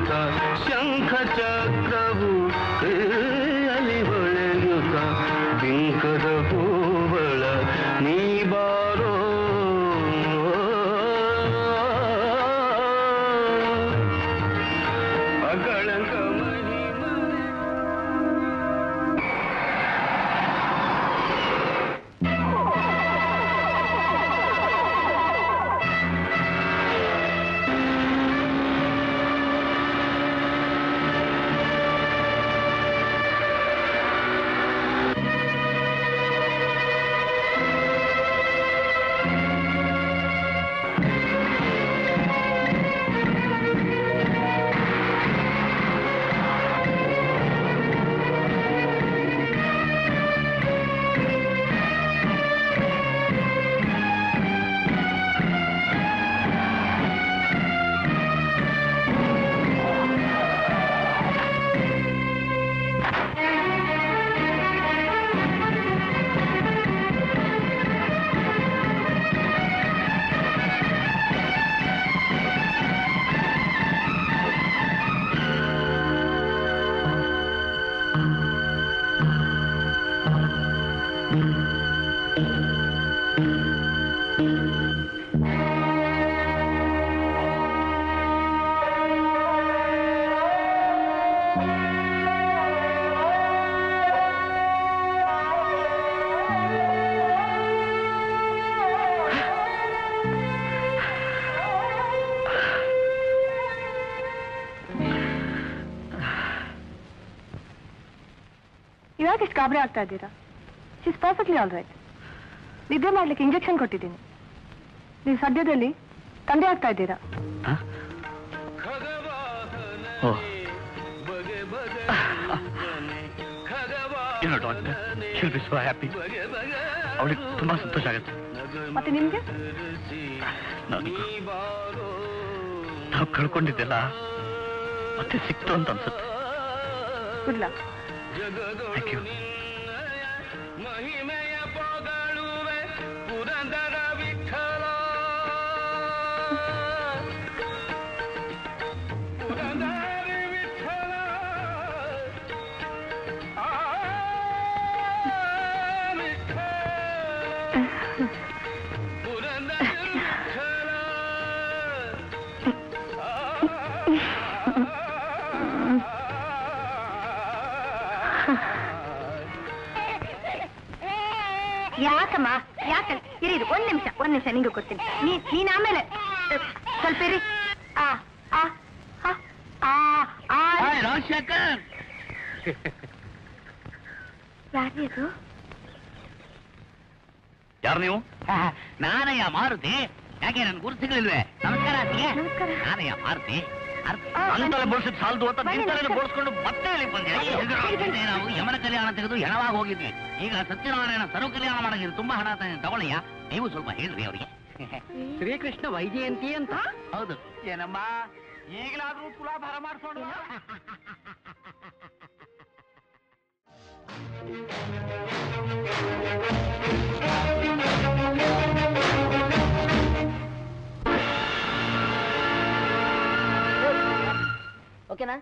ಹೊಳೆಯುತ್ತ ಶಂಖ ಚಕ್ರವು ಅಲ್ಲಿ ಹೊಳೆಯುತ್ತ ಬಿಂಕದ ಹೂವಳ ನೀ ಬಾರೋ ಅಗಳಂಕ ಯಾಕೆಷ್ಟು ಗಾಬರಿ ಆಗ್ತಾ ಇದ್ದೀರಾ? She is perfectly all right. ನಿದ್ದೆ ಮಾಡ್ಲಿಕ್ಕೆ ಇಂಜೆಕ್ಷನ್ ಕೊಟ್ಟಿದ್ದೀನಿ. ನೀವು ಸದ್ಯದಲ್ಲಿ ತಂದೆ ಆಗ್ತಾ ಇದ್ದೀರಾ. ಅವಳಿಗೆ ತುಂಬಾ ಸಂತೋಷ ಆಗುತ್ತೆ. ಮತ್ತೆ ನಿಮ್ಗೆ? ನಾವು ಕಳ್ಕೊಂಡಿದ್ದೆಲ್ಲ ಮತ್ತೆ ಸಿಕ್ತು ಅಂತ ಅನ್ಸುತ್ತೆ. Good luck. Thank you. ಮಹಿಮೆಯ ಪೊಗಳುವೆ ಪುರಂದರ ವಿಠಲ ಪುರಂದರ ವಿಠಲ ಪುರಂದರ ವಿಠಲ. ಯಾಕಮ್ಮ ಯಾಕೆ ಇರಿ, ಒಂದ್ ನಿಮಿಷ ನಿಂಗೆ ಕೊಡ್ತೀನಿ. ನೀನ್ ಆಮೇಲೆ ಸ್ವಲ್ಪ ಇರಿ. ರಾಜಶೇಖರ್, ಯಾರು ಅದು? ಯಾರು ನೀವು? ನಾನಯ್ಯ ಮಾರುತಿ. ಯಾಕೆ ನನ್ ಗುರು ಸಿಗ್ಲಿಲ್ವೇ? ನಮಸ್ಕಾರ. ನಾನಯ್ಯ ಮಾರುತಿ. ಅಂತಲ್ಲ ಬೋಳ್ಸಿದ್ ಸಾಲದು ಅಂತ ನಿಂತಲೇ ಬೋಳ್ಸ್ಕೊಂಡು ಮತ್ತೆ ಬಂದೆ. ನಾವು ಯಮನ ಕಲ್ಯಾಣ ತೆಗೆದು ಹೆಣವಾಗಿ ಹೋಗಿದ್ವಿ. ಈಗ ಸತ್ಯನಾರಾಯಣ ಸರ್ವ ಕಲ್ಯಾಣ ಮಾಡೋದು ತುಂಬಾ ಹಣ ತಗೊಳ್ಳಯ್ಯ. ನೀವು ಸ್ವಲ್ಪ ಹೇಳ್ರಿ ಅವರಿಗೆ. ಶ್ರೀಕೃಷ್ಣ ವೈಜಯಂತಿ ಅಂತ. ಹೌದು. ಏನಮ್ಮ ಈಗಲಾದ್ರೂ ತುಲಾಭಾರ ಮಾಡಿಸೋಣ. ಓಕೆನಾ?